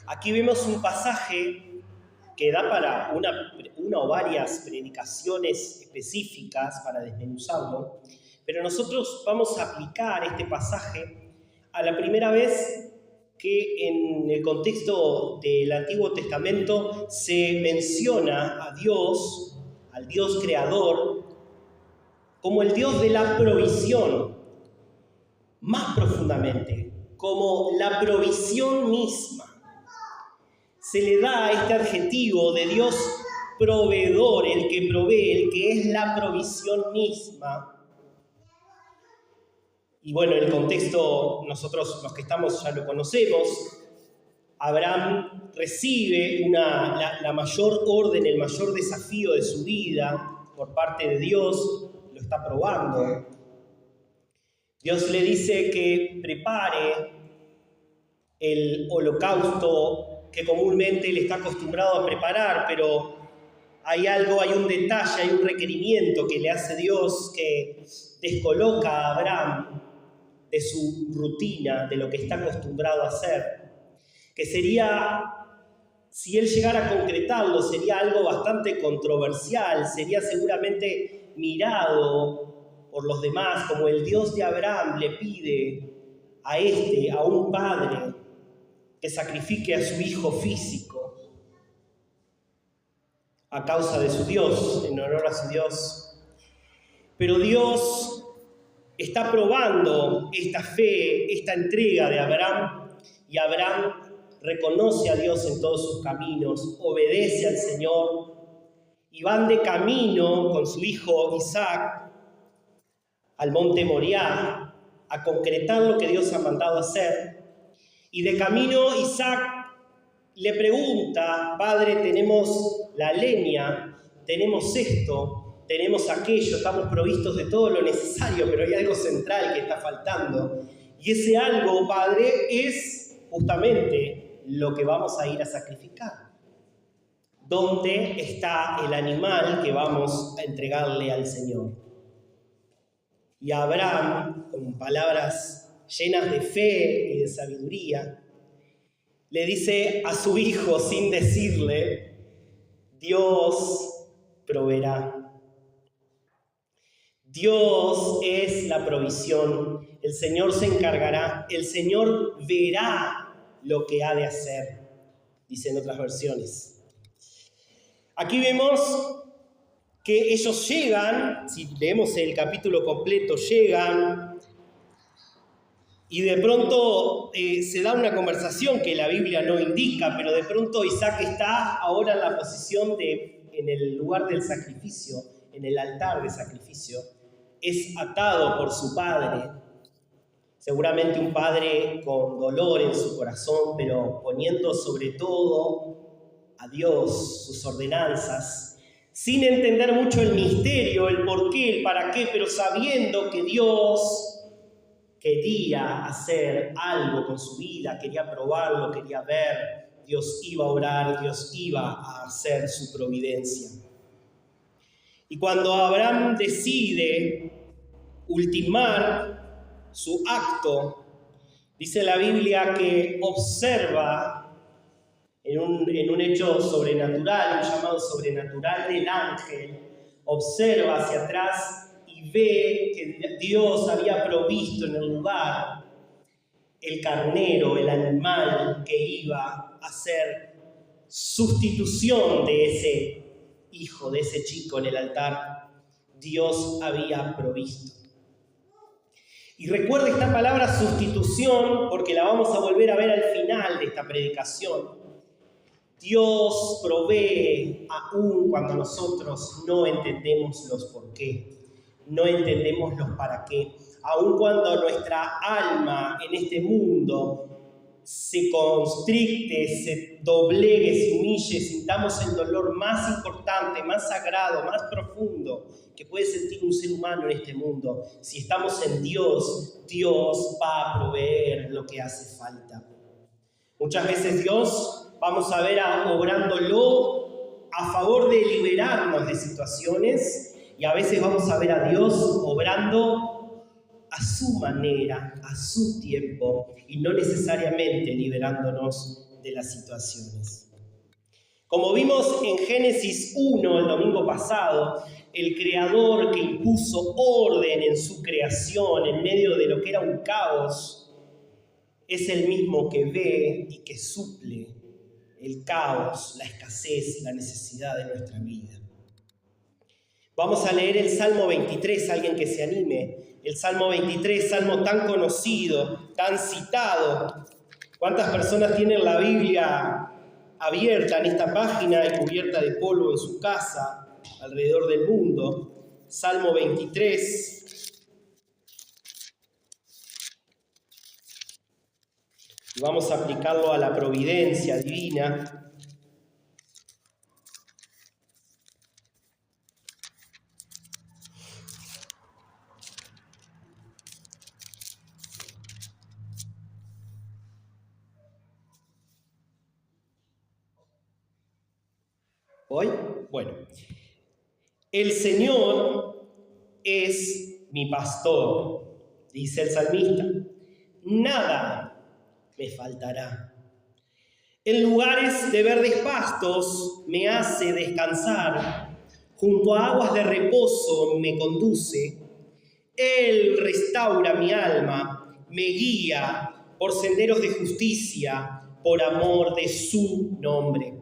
Aquí vemos un pasaje que da para una o varias predicaciones específicas para desmenuzarlo, pero nosotros vamos a aplicar este pasaje a la primera vez que en el contexto del Antiguo Testamento se menciona a Dios, al Dios creador, como el Dios de la provisión, más profundamente, como la provisión misma. Se le da este adjetivo de Dios proveedor, el que provee, el que es la provisión misma. Y bueno, el contexto, nosotros los que estamos ya lo conocemos. Abraham recibe la mayor orden, el mayor desafío de su vida por parte de Dios, lo está probando. Dios le dice que prepare el holocausto que comúnmente él está acostumbrado a preparar, pero hay un detalle, hay un requerimiento que le hace Dios que descoloca a Abraham de su rutina, de lo que está acostumbrado a hacer, que sería, si él llegara a concretarlo, sería algo bastante controversial, sería seguramente mirado por los demás como el Dios de Abraham le pide a un padre, que sacrifique a su hijo físico a causa de su Dios, en honor a su Dios. Pero Dios está probando esta fe, esta entrega de Abraham, y Abraham reconoce a Dios en todos sus caminos, obedece al Señor, y van de camino con su hijo Isaac al monte Moriah a concretar lo que Dios ha mandado hacer. Y de camino Isaac le pregunta: Padre, tenemos la leña, tenemos esto, tenemos aquello, estamos provistos de todo lo necesario, pero hay algo central que está faltando. Y ese algo, Padre, es justamente lo que vamos a ir a sacrificar. ¿Dónde está el animal que vamos a entregarle al Señor? Y Abraham, con palabras llenas de fe y de sabiduría, le dice a su hijo, sin decirle: Dios proveerá. Dios es la provisión, el Señor se encargará, el Señor verá lo que ha de hacer, dicen otras versiones. Aquí vemos que ellos llegan, si leemos el capítulo completo, llegan. Y de pronto se da una conversación que la Biblia no indica, pero de pronto Isaac está ahora en la posición en el lugar del sacrificio, en el altar de sacrificio. Es atado por su padre, seguramente un padre con dolor en su corazón, pero poniendo sobre todo a Dios, sus ordenanzas, sin entender mucho el misterio, el por qué, el para qué, pero sabiendo que Dios quería hacer algo con su vida, quería probarlo, quería ver. Dios iba a obrar, Dios iba a hacer su providencia. Y cuando Abraham decide ultimar su acto, dice la Biblia que observa en un hecho sobrenatural, un llamado sobrenatural del ángel, observa hacia atrás y ve que Dios había provisto en el lugar el carnero, el animal que iba a ser sustitución de ese hijo, de ese chico en el altar. Dios había provisto. Y recuerda esta palabra sustitución porque la vamos a volver a ver al final de esta predicación. Dios provee aún cuando nosotros no entendemos los por qué. No entendemos los para qué, aun cuando nuestra alma en este mundo se constricte, se doblegue, se humille, sintamos el dolor más importante, más sagrado, más profundo que puede sentir un ser humano en este mundo. Si estamos en Dios, Dios va a proveer lo que hace falta. Muchas veces Dios vamos a ver obrándolo a favor de liberarnos de situaciones. Y a veces vamos a ver a Dios obrando a su manera, a su tiempo, y no necesariamente liberándonos de las situaciones. Como vimos en Génesis 1 el domingo pasado, el Creador que impuso orden en su creación en medio de lo que era un caos, es el mismo que ve y que suple el caos, la escasez, la necesidad de nuestra vida. Vamos a leer el Salmo 23, alguien que se anime. El Salmo 23, salmo tan conocido, tan citado. ¿Cuántas personas tienen la Biblia abierta en esta página y cubierta de polvo en su casa, alrededor del mundo? Salmo 23. Vamos a aplicarlo a la providencia divina. ¿Hoy? Bueno. El Señor es mi pastor, dice el salmista. Nada me faltará. En lugares de verdes pastos me hace descansar. Junto a aguas de reposo me conduce. Él restaura mi alma, me guía por senderos de justicia, por amor de su nombre.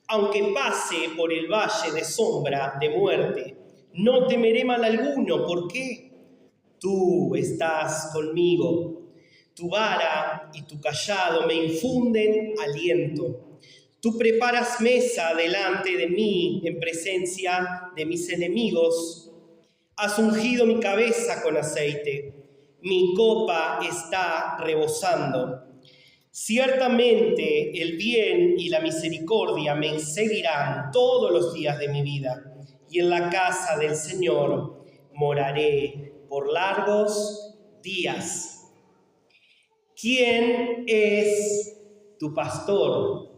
Aunque pase por el valle de sombra de muerte, no temeré mal alguno. ¿Por qué? Tú estás conmigo. Tu vara y tu cayado me infunden aliento. Tú preparas mesa delante de mí en presencia de mis enemigos. Has ungido mi cabeza con aceite. Mi copa está rebosando. Ciertamente el bien y la misericordia me seguirán todos los días de mi vida, y en la casa del Señor moraré por largos días. ¿Quién es tu pastor?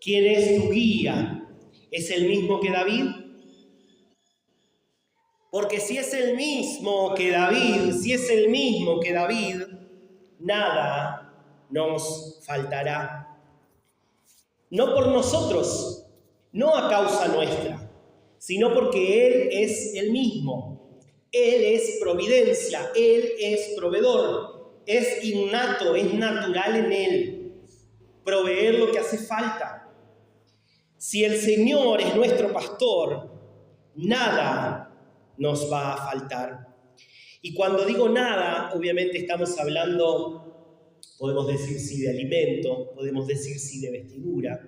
¿Quién es tu guía? ¿Es el mismo que David? Porque si es el mismo que David, nada nos faltará. No por nosotros, no a causa nuestra, sino porque Él es el mismo. Él es providencia, Él es proveedor. Es innato, es natural en Él proveer lo que hace falta. Si el Señor es nuestro pastor, nada nos va a faltar. Y cuando digo nada, obviamente estamos hablando, podemos decir sí de alimento, podemos decir sí de vestidura,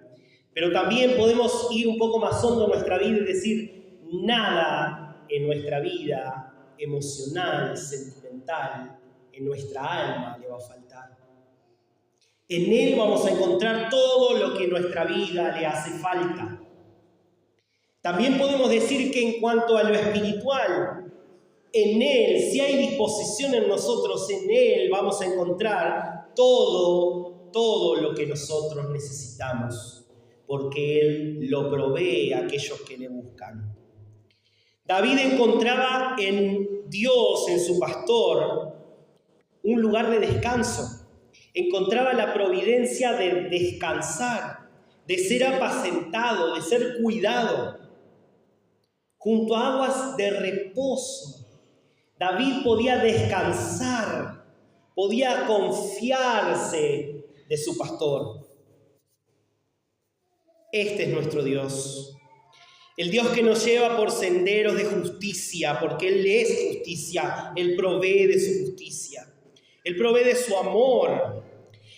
pero también podemos ir un poco más hondo en nuestra vida y decir nada en nuestra vida emocional, sentimental, en nuestra alma le va a faltar. En Él vamos a encontrar todo lo que en nuestra vida le hace falta. También podemos decir que en cuanto a lo espiritual, en Él, si hay disposición en nosotros, en Él vamos a encontrar todo lo que nosotros necesitamos, porque Él lo provee a aquellos que le buscan. David encontraba en Dios, en su pastor, un lugar de descanso. Encontraba la providencia de descansar, de ser apacentado, de ser cuidado. Junto a aguas de reposo, David podía descansar, podía confiarse de su pastor. Este es nuestro Dios. El Dios que nos lleva por senderos de justicia, porque Él es justicia, Él provee de su justicia. Él provee de su amor.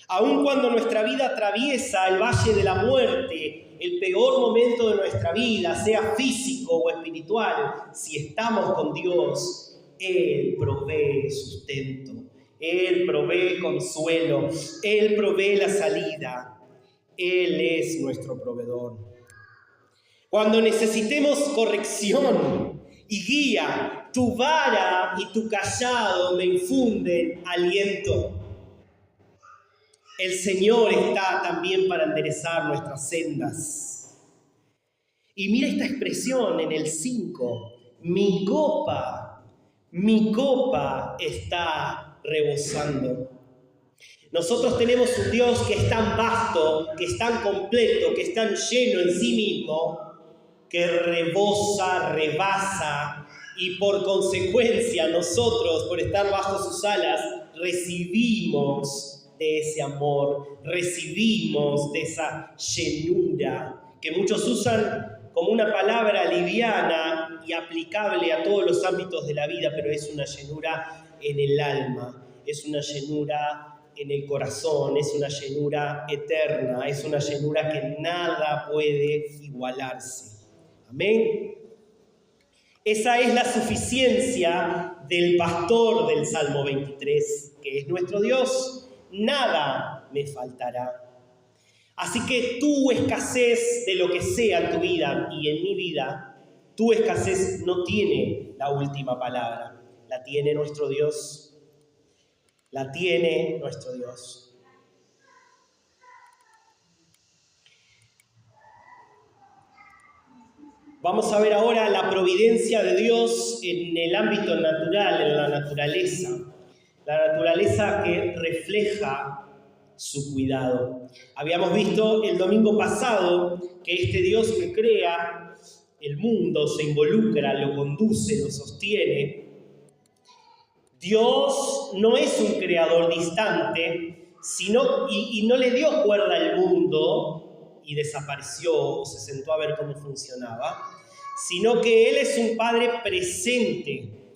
Aun cuando nuestra vida atraviesa el valle de la muerte, el peor momento de nuestra vida, sea físico o espiritual, si estamos con Dios, Él provee sustento, Él provee consuelo, Él provee la salida. Él es nuestro proveedor. Cuando necesitemos corrección y guía, tu vara y tu cayado me infunden aliento. El Señor está también para enderezar nuestras sendas. Y mira esta expresión en el 5. Mi copa está rebosando. Nosotros tenemos un Dios que es tan vasto, que es tan completo, que es tan lleno en sí mismo, que rebosa, rebasa, y por consecuencia nosotros, por estar bajo sus alas, recibimos de ese amor, recibimos de esa llenura, que muchos usan como una palabra liviana y aplicable a todos los ámbitos de la vida, pero es una llenura en el alma, es una llenura en el corazón, es una llenura eterna, es una llenura que nada puede igualarse. Amén. Esa es la suficiencia del pastor del Salmo 23, que es nuestro Dios. Nada me faltará. Así que tu escasez de lo que sea en tu vida y en mi vida, tu escasez no tiene la última palabra. La tiene nuestro Dios. La tiene nuestro Dios. Vamos a ver ahora la providencia de Dios en el ámbito natural, en la naturaleza. La naturaleza que refleja su cuidado. Habíamos visto el domingo pasado que este Dios que crea el mundo, se involucra, lo conduce, lo sostiene. Dios no es un creador distante, sino, y no le dio cuerda al mundo y desapareció o se sentó a ver cómo funcionaba, sino que Él es un Padre presente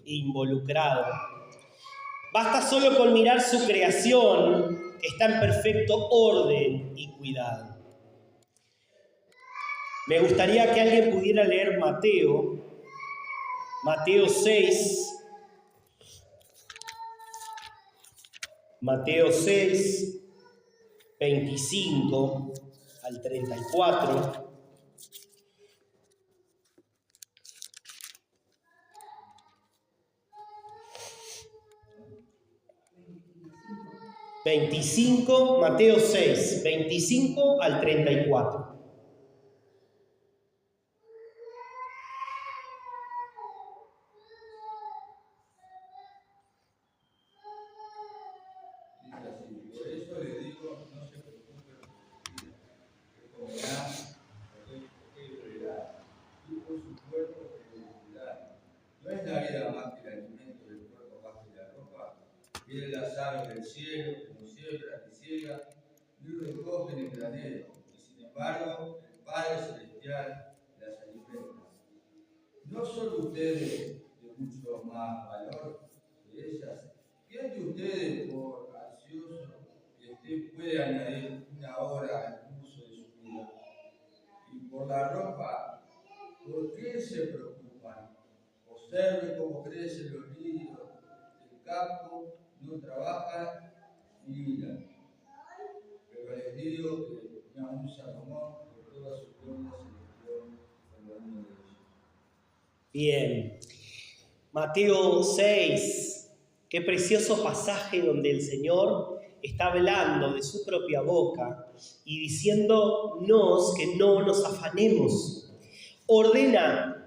e involucrado. Basta solo con mirar su creación, que está en perfecto orden y cuidado. Me gustaría que alguien pudiera leer Mateo 6, Mateo 6, 25 al 34. Mateo 6, 25 al 34. Miren las aves del cielo, como siembran y ciegan, y recogen en granero, y sin embargo el Padre Celestial las alimenta. ¿No son ustedes de mucho más valor que ellas? ¿Quién de ustedes, por ansioso que esté, puede añadir una hora al curso de su vida? Y por la ropa, ¿por qué se preocupan? Observe cómo crecen los lirios del campo, no trabajan ni hilan. Pero les digo que ni aun Salomón, con toda su gloria, se vistió como uno de ellos. Bien. Mateo 6, qué precioso pasaje donde el Señor está hablando de su propia boca y diciéndonos que no nos afanemos.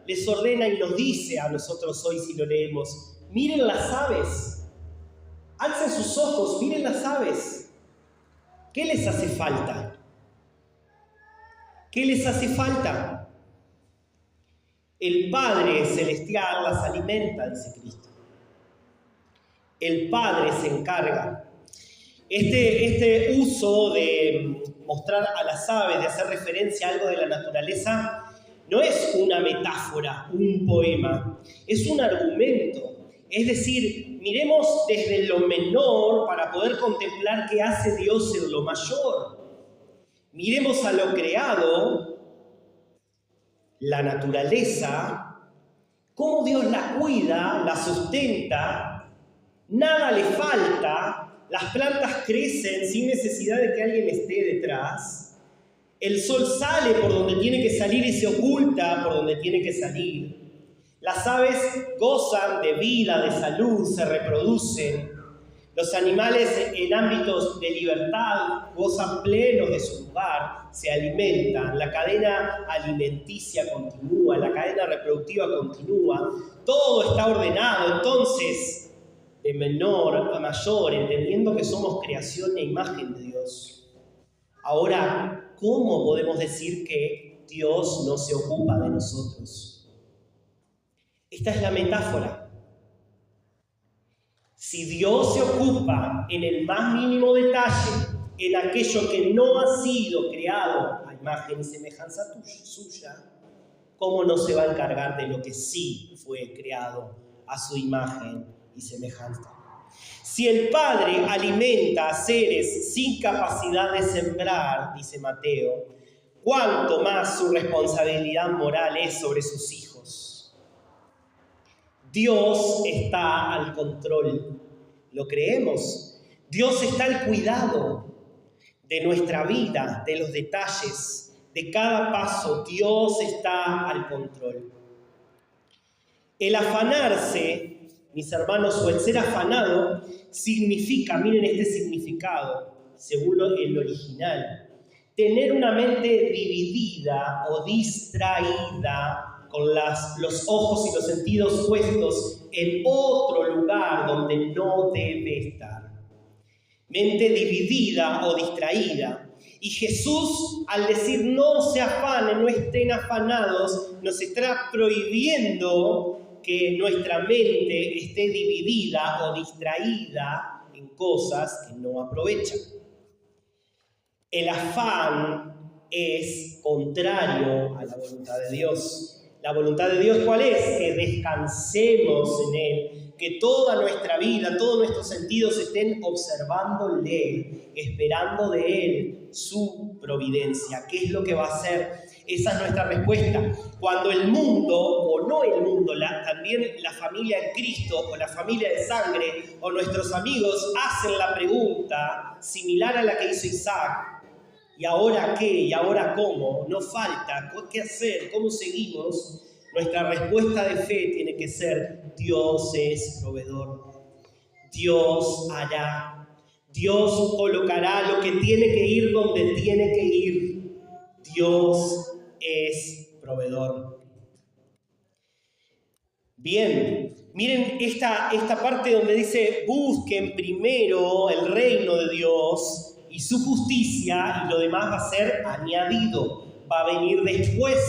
Les ordena y nos dice a nosotros hoy, si lo leemos, miren las aves. Alcen sus ojos, miren las aves. ¿Qué les hace falta? ¿Qué les hace falta? El Padre Celestial las alimenta, dice Cristo. El Padre se encarga. Este uso de mostrar a las aves, de hacer referencia a algo de la naturaleza, no es una metáfora, un poema, es un argumento. Es decir, miremos desde lo menor para poder contemplar qué hace Dios en lo mayor. Miremos a lo creado, la naturaleza, cómo Dios la cuida, la sustenta, nada le falta, las plantas crecen sin necesidad de que alguien esté detrás, el sol sale por donde tiene que salir y se oculta por donde tiene que salir. Las aves gozan de vida, de salud, se reproducen. Los animales en ámbitos de libertad gozan plenos de su lugar, se alimentan. La cadena alimenticia continúa, la cadena reproductiva continúa. Todo está ordenado. Entonces, de menor a mayor, entendiendo que somos creación e imagen de Dios. Ahora, ¿cómo podemos decir que Dios no se ocupa de nosotros? Esta es la metáfora. Si Dios se ocupa en el más mínimo detalle, en aquello que no ha sido creado a imagen y semejanza suya, ¿cómo no se va a encargar de lo que sí fue creado a su imagen y semejanza? Si el Padre alimenta a seres sin capacidad de sembrar, dice Mateo, ¿cuánto más su responsabilidad moral es sobre sus hijos? Dios está al control. ¿Lo creemos? Dios está al cuidado de nuestra vida, de los detalles, de cada paso. Dios está al control. El afanarse, mis hermanos, o el ser afanado, significa, miren este significado, según el original, tener una mente dividida o distraída, con los ojos y los sentidos puestos en otro lugar donde no debe estar. Mente dividida o distraída. Y Jesús, al decir no se afanen, no estén afanados, nos está prohibiendo que nuestra mente esté dividida o distraída en cosas que no aprovechan. El afán es contrario a la voluntad de Dios. La voluntad de Dios, ¿cuál es? Que descansemos en Él, que toda nuestra vida, todos nuestros sentidos estén observándole, esperando de Él su providencia. ¿Qué es lo que va a hacer? Esa es nuestra respuesta. Cuando el mundo, o no el mundo, también la familia en Cristo, o la familia de sangre, o nuestros amigos, hacen la pregunta similar a la que hizo Isaac. ¿Y ahora qué? ¿Y ahora cómo? No falta. ¿Qué hacer? ¿Cómo seguimos? Nuestra respuesta de fe tiene que ser: Dios es proveedor. Dios hará. Dios colocará lo que tiene que ir donde tiene que ir. Dios es proveedor. Bien, miren esta parte donde dice: busquen primero el reino de Dios y su justicia, y lo demás va a ser añadido. Va a venir después,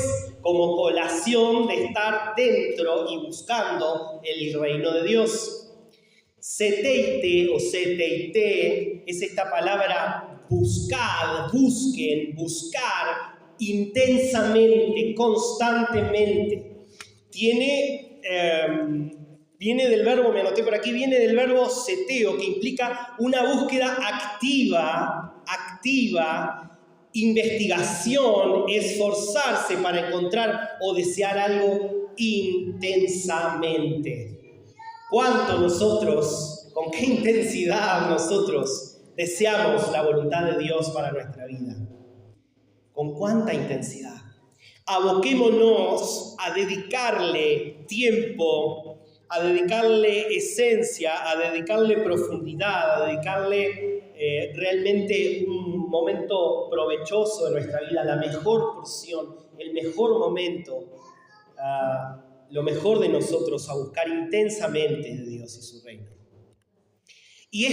como colación de estar dentro y buscando el reino de Dios. Seteite o seteite es esta palabra buscar, busquen, buscar intensamente, constantemente. Viene del verbo, me anoté por aquí, viene del verbo seteo, que implica una búsqueda activa, investigación, esforzarse para encontrar o desear algo intensamente. ¿Cuánto nosotros, con qué intensidad nosotros deseamos la voluntad de Dios para nuestra vida? ¿Con cuánta intensidad? Aboquémonos a dedicarle tiempo, a dedicarle esencia, a dedicarle profundidad, a dedicarle realmente un momento provechoso de nuestra vida, la mejor porción, el mejor momento, lo mejor de nosotros, a buscar intensamente de Dios y su reino. Y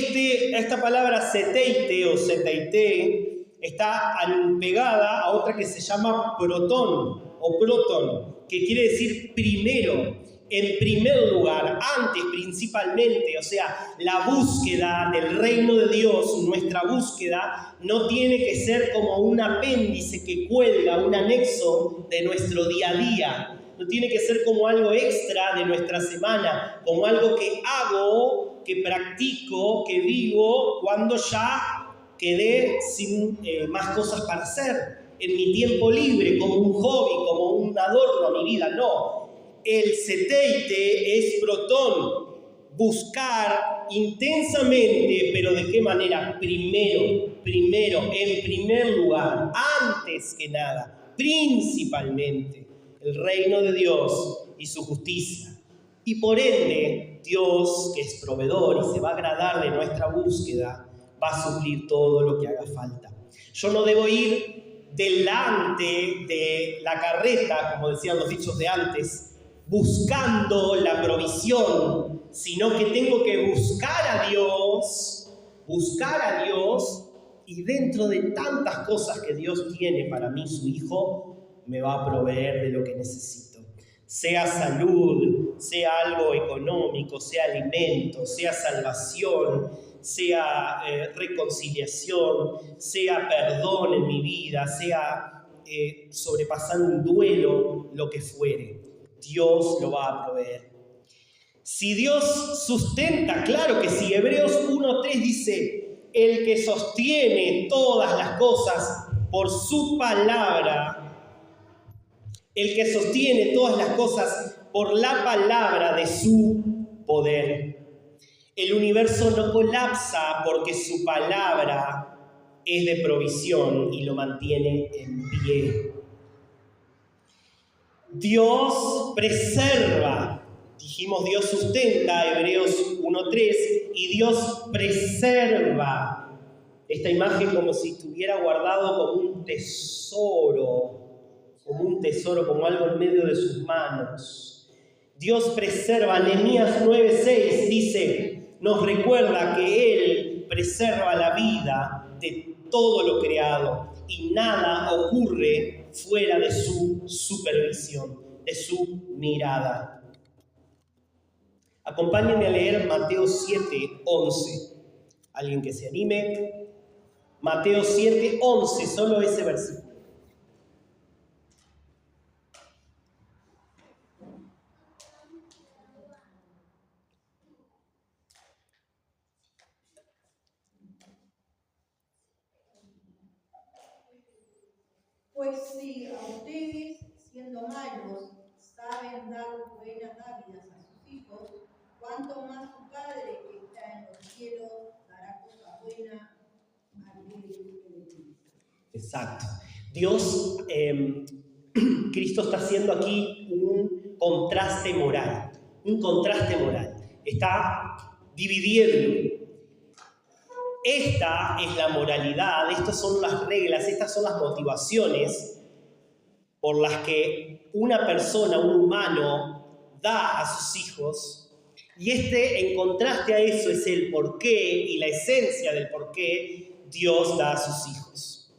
esta palabra seteite o seteite está pegada a otra que se llama protón o proton, que quiere decir primero, en primer lugar, antes principalmente. O sea, la búsqueda del reino de Dios, nuestra búsqueda, no tiene que ser como un apéndice que cuelga, un anexo de nuestro día a día. No tiene que ser como algo extra de nuestra semana, como algo que hago, que practico, que vivo cuando ya quedé sin más cosas para hacer. En mi tiempo libre, como un hobby, como un adorno a mi vida. No. El seteite es protón, buscar intensamente, pero ¿de qué manera? Primero, en primer lugar, antes que nada, principalmente, el reino de Dios y su justicia. Y por ende, Dios, que es proveedor y se va a agradar de nuestra búsqueda, va a suplir todo lo que haga falta. Yo no debo ir delante de la carreta, como decían los dichos de antes, buscando la provisión, sino que tengo que buscar a Dios, y dentro de tantas cosas que Dios tiene para mí, su Hijo, me va a proveer de lo que necesito. Sea salud, sea algo económico, sea alimento, sea salvación, sea reconciliación, sea perdón en mi vida, sea sobrepasar un duelo, lo que fuere. Dios lo va a proveer. Si Dios sustenta, claro que sí. Hebreos 1:3 dice, el que sostiene todas las cosas por su palabra, el que sostiene todas las cosas por la palabra de su poder. El universo no colapsa porque su palabra es de provisión y lo mantiene en pie. Dios preserva, dijimos Dios sustenta, Hebreos 1:3, y Dios preserva. Esta imagen como si estuviera guardado como un tesoro, como algo en medio de sus manos. Dios preserva. Nehemías 9:6 dice, nos recuerda que Él preserva la vida de todo lo creado y nada ocurre fuera de su supervisión, de su mirada. Acompáñenme a leer Mateo 7:11. ¿Alguien que se anime? Mateo 7:11, solo ese versículo. Pues si a ustedes, siendo malos, saben dar buenas dádivas a sus hijos, cuánto más su Padre que está en los cielos dará cosa buena a aquel que le pide. Exacto. Dios, Cristo está haciendo aquí un contraste moral. Está dividiendo. Esta es la moralidad, estas son las reglas, estas son las motivaciones por las que una persona, un humano, da a sus hijos. Y en contraste a eso, es el porqué y la esencia del por qué Dios da a sus hijos.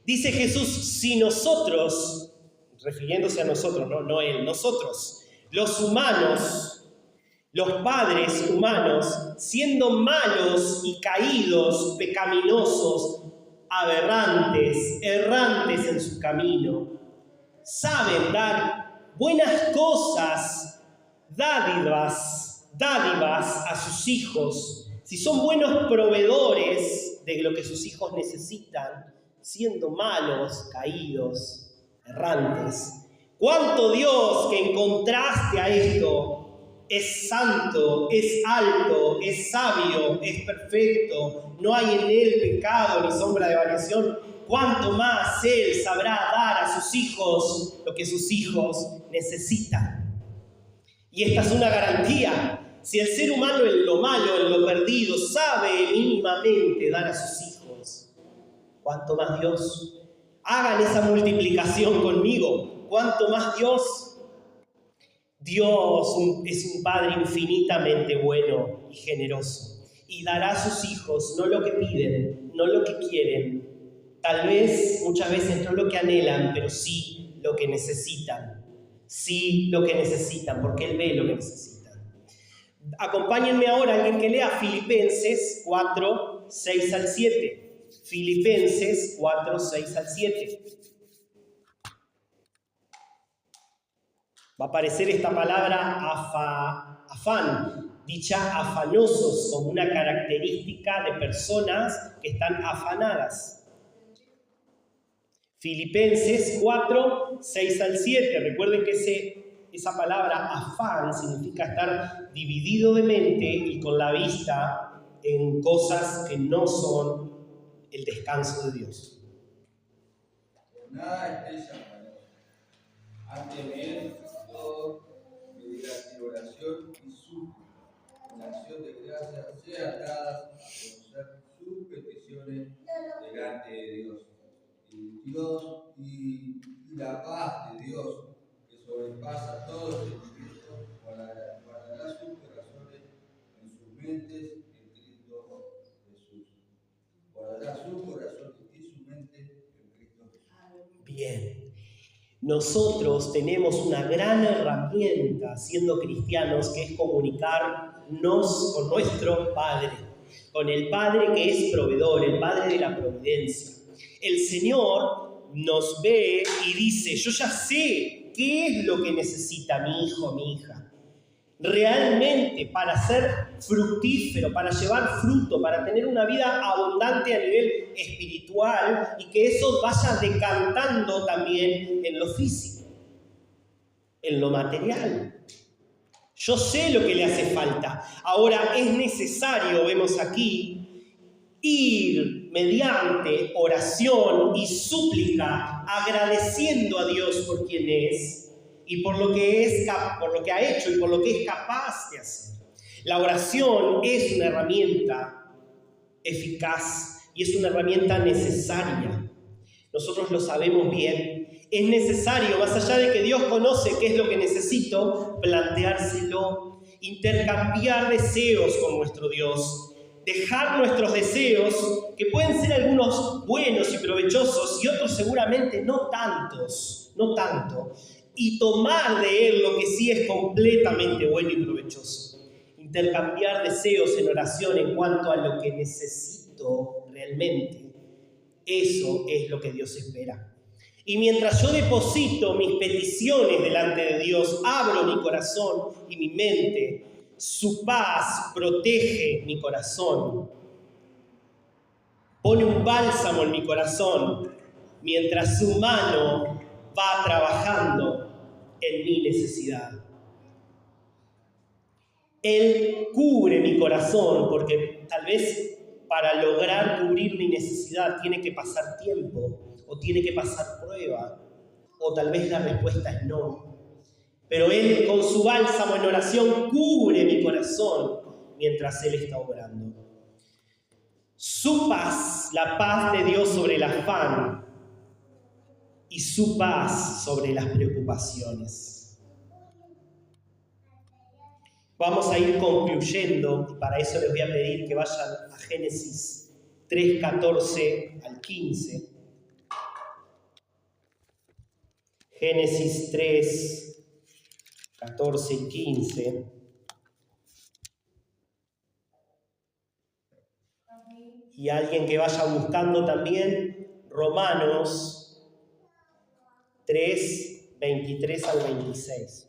Dice Jesús, si nosotros, refiriéndose a nosotros, no Él, nosotros, los humanos, los padres humanos, siendo malos y caídos, pecaminosos, aberrantes, errantes en su camino, saben dar buenas cosas, dádivas a sus hijos, si son buenos proveedores de lo que sus hijos necesitan, siendo malos, caídos, errantes. ¿Cuánto Dios que en contraste a esto es santo, es alto, es sabio, es perfecto, no hay en él pecado ni sombra de variación? ¿Cuánto más Él sabrá dar a sus hijos lo que sus hijos necesitan? Y esta es una garantía. Si el ser humano en lo malo, en lo perdido, sabe mínimamente dar a sus hijos, ¿cuánto más Dios? Hagan esa multiplicación conmigo. ¿Cuánto más Dios? Dios es un Padre infinitamente bueno y generoso. Y dará a sus hijos no lo que piden, no lo que quieren, tal vez, muchas veces no lo que anhelan, pero sí lo que necesitan. Sí lo que necesitan, porque Él ve lo que necesitan. Acompáñenme ahora alguien que lea Filipenses 4:6-7. Filipenses 4:6-7. Va a aparecer esta palabra afán, dicha afanosos, como una característica de personas que están afanadas. Filipenses 4:6-7. Recuerden que esa palabra afán significa estar dividido de mente y con la vista en cosas que no son el descanso de Dios. Nada estéis afanosos. Antes bien, todo, mediante oración y súplica, con acción de gracias, sean dadas a conocer sus peticiones delante de Dios. Y la paz de Dios, que sobrepasa todo entendimiento, guardará sus corazones en sus mentes en Cristo Jesús. Guardará sus corazones y su mente en Cristo Jesús. Bien. Nosotros tenemos una gran herramienta siendo cristianos, que es comunicarnos con nuestro Padre, con el Padre que es proveedor, el Padre de la providencia. El Señor nos ve y dice: yo ya sé qué es lo que necesita mi hijo, mi hija. Realmente, para ser fructífero, para llevar fruto, para tener una vida abundante a nivel espiritual, y que eso vaya decantando también en lo físico, en lo material. Yo sé lo que le hace falta. Ahora es necesario, vemos aquí, ir mediante oración y súplica, agradeciendo a Dios por quien es y por lo que ha hecho y por lo que es capaz de hacer. La oración es una herramienta eficaz y es una herramienta necesaria. Nosotros lo sabemos bien. Es necesario, más allá de que Dios conoce qué es lo que necesito, planteárselo, intercambiar deseos con nuestro Dios, dejar nuestros deseos, que pueden ser algunos buenos y provechosos y otros seguramente no tanto, y tomar de Él lo que sí es completamente bueno y provechoso. Intercambiar deseos en oración en cuanto a lo que necesito realmente. Eso es lo que Dios espera. Y mientras yo deposito mis peticiones delante de Dios, abro mi corazón y mi mente, su paz protege mi corazón. Pone un bálsamo en mi corazón mientras su mano va trabajando en mi necesidad. Él cubre mi corazón, porque tal vez para lograr cubrir mi necesidad tiene que pasar tiempo, o tiene que pasar prueba, o tal vez la respuesta es no. Pero Él, con su bálsamo en oración, cubre mi corazón mientras Él está obrando. Su paz, la paz de Dios sobre el afán, y su paz sobre las preocupaciones. Vamos a ir concluyendo, y para eso les voy a pedir que vayan a Génesis 3, 14 al 15. Génesis 3, 14 y 15. Y alguien que vaya buscando también Romanos 3, 23 al 26.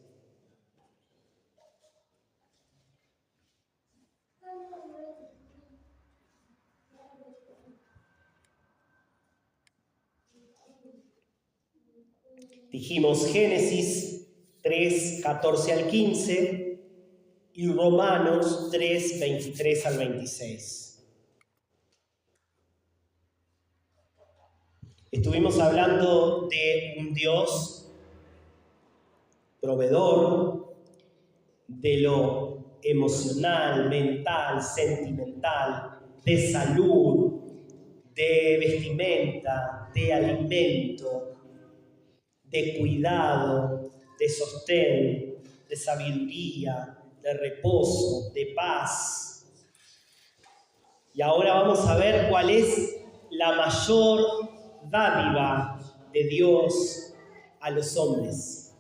Dijimos Génesis 3, 14 al 15 y Romanos 3, 23 al 26. Estuvimos hablando de un Dios proveedor de lo emocional, mental, sentimental, de salud, de vestimenta, de alimento, de cuidado, de sostén, de sabiduría, de reposo, de paz. Y ahora vamos a ver cuál es la mayor dádiva de Dios a los hombres.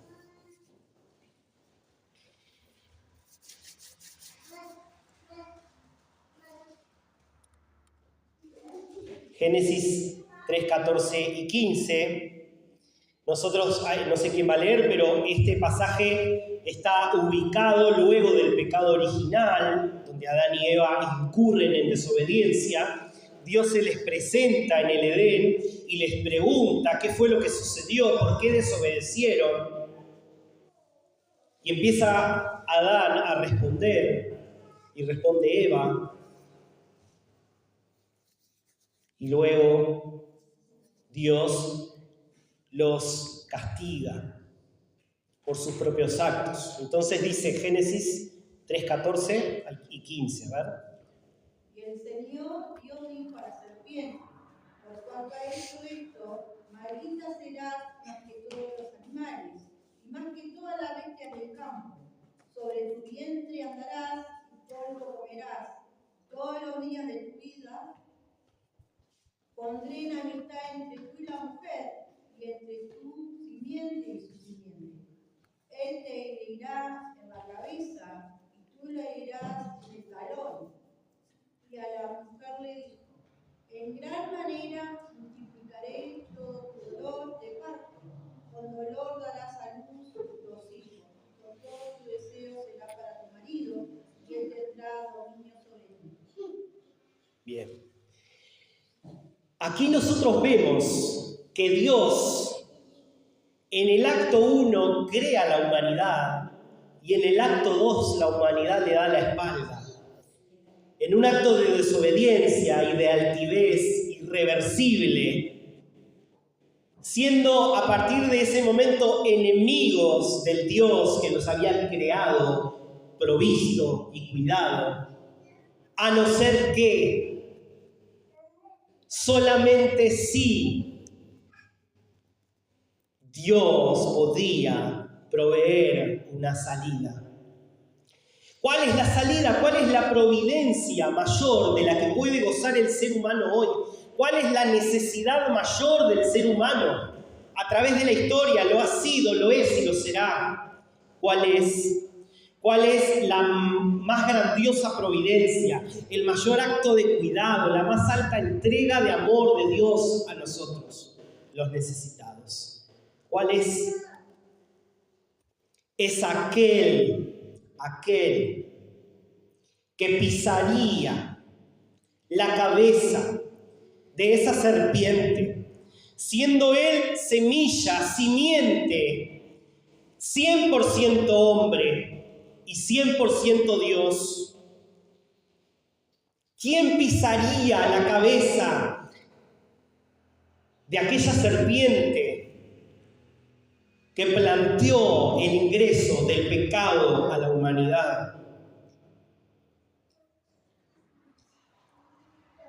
Génesis 3, 14 y 15. Nosotros, no sé quién va a leer, pero este pasaje está ubicado luego del pecado original, donde Adán y Eva incurren en desobediencia. Dios se les presenta en el Edén y les pregunta qué fue lo que sucedió, por qué desobedecieron. Y empieza Adán a responder, y responde Eva. Y luego Dios los castiga por sus propios actos. Entonces dice Génesis 3, 14 y 15, a ver. Y el Señor Dios dijo a la serpiente: por cuanto ha hecho esto, maldita serás más que todos los animales, y más que todas las bestias del campo. Sobre tu vientre andarás y polvo comerás todos los días de tu vida. Pondré enemistad entre tú y la mujer, y entre tu simiente y su simiente. Él te herirá en la cabeza, y tú le herirás en el talón. Y a la mujer le dijo: en gran manera multiplicaré todo tu dolor de parto. Con dolor darás a luz los hijos. Con todo tu deseo será para tu marido, y él tendrá dominio sobre ti. Bien. Aquí nosotros vemos que Dios en el acto 1 crea la humanidad y en el acto 2 la humanidad le da la espalda. En un acto de desobediencia y de altivez irreversible, siendo a partir de ese momento enemigos del Dios que los había creado, provisto y cuidado, a no ser que solamente sí Dios podía proveer una salida. ¿Cuál es la salida? ¿Cuál es la providencia mayor de la que puede gozar el ser humano hoy? ¿Cuál es la necesidad mayor del ser humano? A través de la historia lo ha sido, lo es y lo será. ¿Cuál es? ¿Cuál es la más grandiosa providencia, el mayor acto de cuidado, la más alta entrega de amor de Dios a nosotros, los necesitados? ¿Cuál es? Es aquel que pisaría la cabeza de esa serpiente, siendo él semilla, simiente, 100% hombre y 100% Dios. ¿Quién pisaría la cabeza de aquella serpiente que planteó el ingreso del pecado a la humanidad?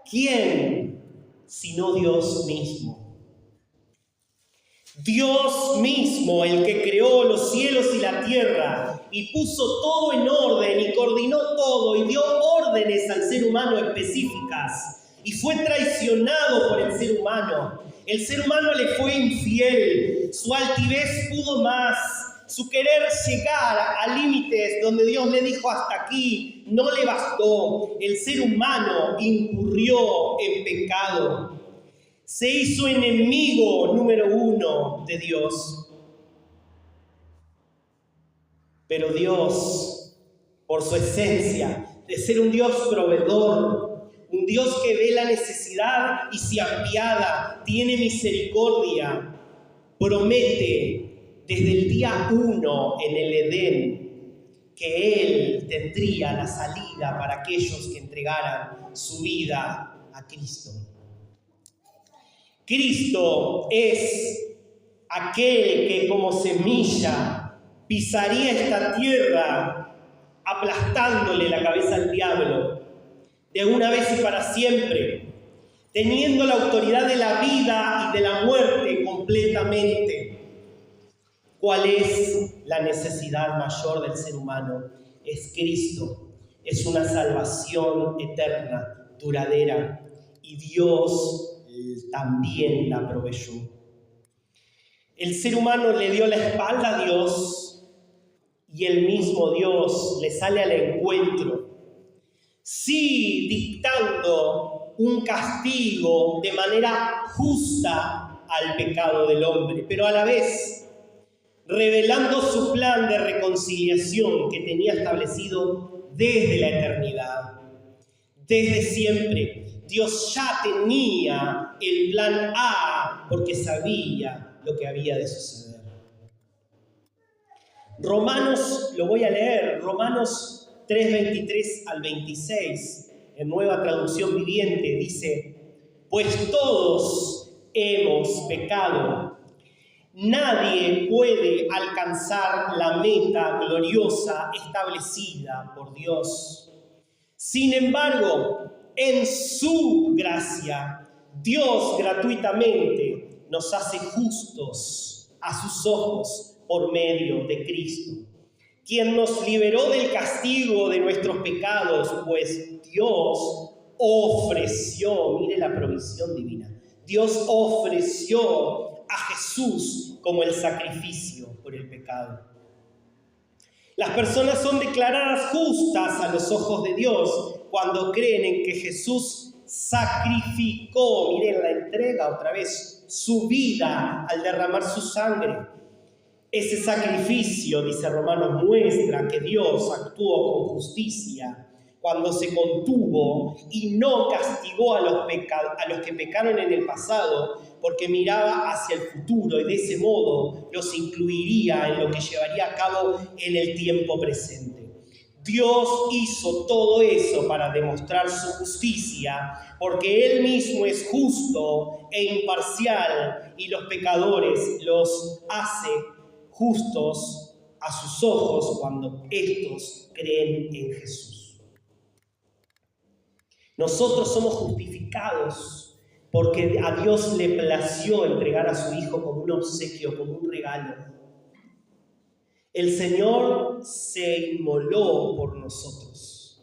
¿Quién sino Dios mismo? Dios mismo, el que creó los cielos y la tierra y puso todo en orden y coordinó todo y dio órdenes al ser humano específicas y fue traicionado por el ser humano. El ser humano le fue infiel, su altivez pudo más, su querer llegar a límites donde Dios le dijo hasta aquí, no le bastó. El ser humano incurrió en pecado, se hizo enemigo número 1 de Dios. Pero Dios, por su esencia de ser un Dios proveedor, un Dios que ve la necesidad y se apiada, tiene misericordia, promete desde el día 1 en el Edén que Él tendría la salida para aquellos que entregaran su vida a Cristo. Cristo es aquel que como semilla pisaría esta tierra aplastándole la cabeza al diablo de una vez y para siempre, teniendo la autoridad de la vida y de la muerte completamente. ¿Cuál es la necesidad mayor del ser humano? Es Cristo. Es una salvación eterna, duradera, y Dios también la proveyó. El ser humano le dio la espalda a Dios y el mismo Dios le sale al encuentro, sí dictando un castigo de manera justa al pecado del hombre, pero a la vez revelando su plan de reconciliación que tenía establecido desde la eternidad. Desde siempre, Dios ya tenía el plan A porque sabía lo que había de suceder. Romanos, lo voy a leer, Romanos 3:23 al 26, en Nueva Traducción Viviente, dice: pues todos hemos pecado. Nadie puede alcanzar la meta gloriosa establecida por Dios. Sin embargo, en su gracia, Dios gratuitamente nos hace justos a sus ojos por medio de Cristo, quien nos liberó del castigo de nuestros pecados, pues Dios ofreció, mire la provisión divina, Dios ofreció a Jesús como el sacrificio por el pecado. Las personas son declaradas justas a los ojos de Dios cuando creen en que Jesús sacrificó, miren la entrega otra vez, su vida al derramar su sangre. Ese sacrificio, dice Romanos, muestra que Dios actuó con justicia cuando se contuvo y no castigó a los que pecaron en el pasado, porque miraba hacia el futuro y de ese modo los incluiría en lo que llevaría a cabo en el tiempo presente. Dios hizo todo eso para demostrar su justicia, porque Él mismo es justo e imparcial y los pecadores los hace justos a sus ojos cuando estos creen en Jesús. Nosotros somos justificados porque a Dios le plació entregar a su Hijo como un obsequio, como un regalo. El Señor se inmoló por nosotros.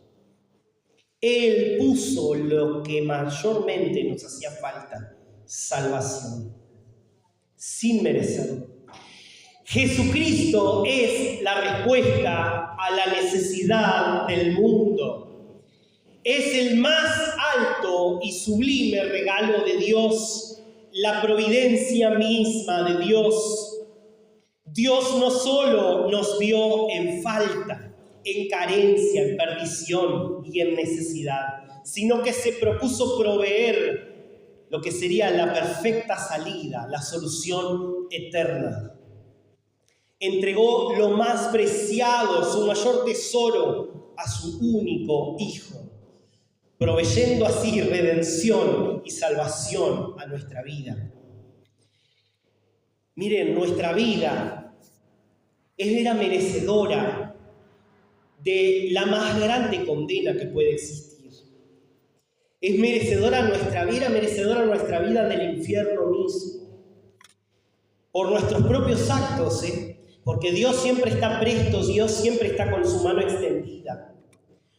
Él puso lo que mayormente nos hacía falta, salvación, sin merecerlo. Jesucristo es la respuesta a la necesidad del mundo. Es el más alto y sublime regalo de Dios, la providencia misma de Dios. Dios no solo nos vio en falta, en carencia, en perdición y en necesidad, sino que se propuso proveer lo que sería la perfecta salida, la solución eterna. Entregó lo más preciado, su mayor tesoro, a su único Hijo, proveyendo así redención y salvación a nuestra vida. Miren, nuestra vida era merecedora de la más grande condena que puede existir. Es merecedora nuestra vida del infierno mismo. Por nuestros propios actos, porque Dios siempre está presto, Dios siempre está con su mano extendida.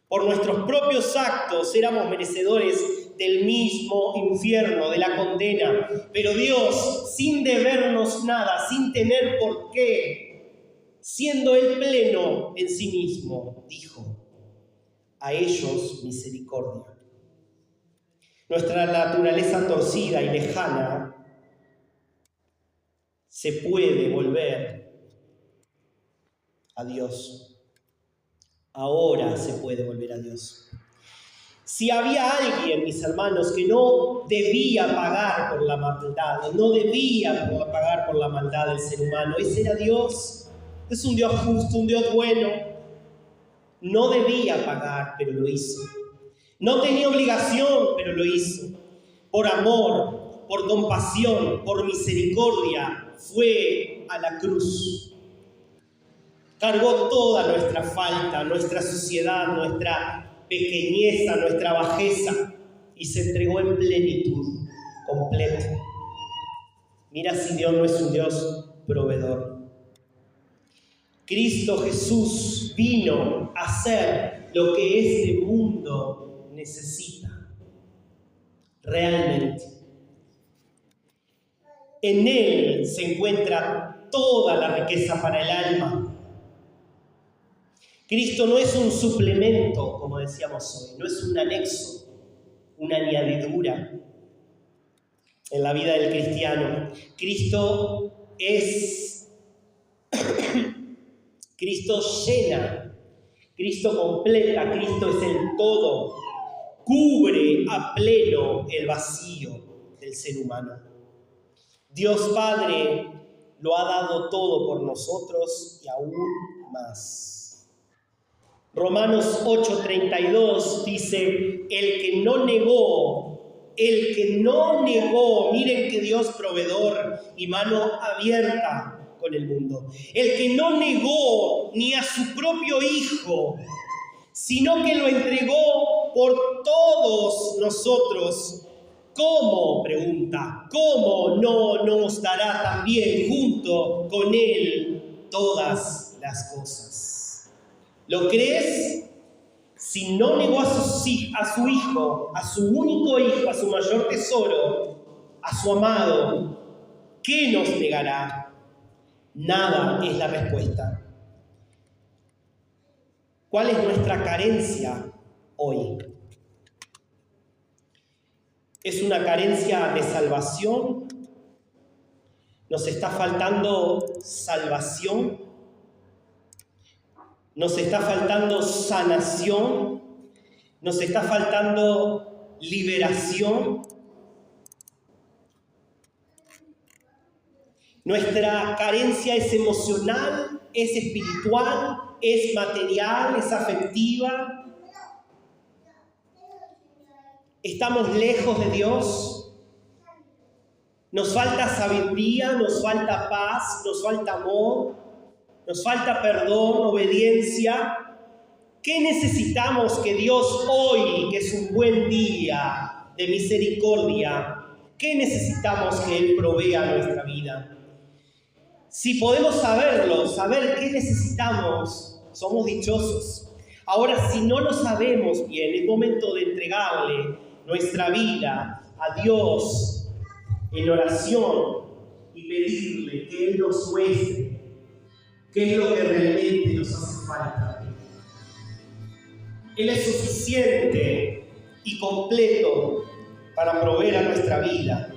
Por nuestros propios actos éramos merecedores del mismo infierno, de la condena. Pero Dios, sin debernos nada, sin tener por qué, siendo Él pleno en sí mismo, dijo: a ellos misericordia. Nuestra naturaleza torcida y lejana se puede volver a Dios. Ahora se puede volver a Dios. Si había alguien, mis hermanos, que no debía pagar por la maldad, no debía pagar por la maldad del ser humano, ese era Dios. Es un Dios justo, un Dios bueno. No debía pagar, pero lo hizo. No tenía obligación, pero lo hizo. Por amor, por compasión, por misericordia, fue a la cruz. Cargó toda nuestra falta, nuestra suciedad, nuestra pequeñeza, nuestra bajeza, y se entregó en plenitud, completo. Mira si Dios no es un Dios proveedor. Cristo Jesús vino a hacer lo que este mundo necesita, realmente. En Él se encuentra toda la riqueza para el alma. Cristo no es un suplemento, como decíamos hoy, no es un anexo, una añadidura en la vida del cristiano. Cristo llena, Cristo completa, Cristo es el todo, cubre a pleno el vacío del ser humano. Dios Padre lo ha dado todo por nosotros y aún más. Romanos 8:32 dice: el que no negó, miren que Dios proveedor y mano abierta con el mundo. El que no negó ni a su propio Hijo, sino que lo entregó por todos nosotros. ¿Cómo? Pregunta. ¿Cómo no nos dará también junto con Él todas las cosas. ¿Lo crees? Si no negó a su hijo, a su único hijo, a su mayor tesoro, a su amado, ¿qué nos negará? Nada es la respuesta. ¿Cuál es nuestra carencia hoy? ¿Es una carencia de salvación? ¿Nos está faltando salvación? ¿Nos está faltando sanación? ¿Nos está faltando liberación? Nuestra carencia es emocional, es espiritual, es material, es afectiva. ¿Estamos lejos de Dios? ¿Nos falta sabiduría? ¿Nos falta paz? ¿Nos falta amor? ¿Nos falta perdón, obediencia? ¿Qué necesitamos que Dios hoy, que es un buen día de misericordia, qué necesitamos que Él provea a nuestra vida? Si podemos saberlo, saber qué necesitamos, somos dichosos. Ahora, si no lo sabemos bien, es momento de entregarle nuestra vida a Dios en oración y pedirle que Él nos muestre qué es lo que realmente nos hace falta. Él es suficiente y completo para proveer a nuestra vida,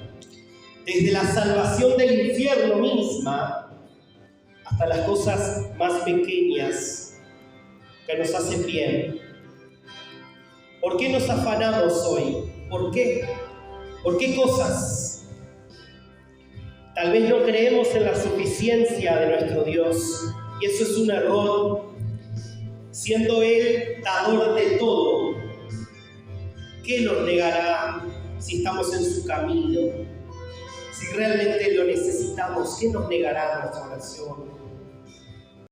desde la salvación del infierno misma hasta las cosas más pequeñas que nos hacen bien. ¿Por qué nos afanamos hoy? ¿Por qué? ¿Por qué cosas? Tal vez no creemos en la suficiencia de nuestro Dios, y eso es un error, siendo Él dador de todo. ¿Qué nos negará si estamos en su camino? Si realmente lo necesitamos, ¿qué nos negará nuestra oración?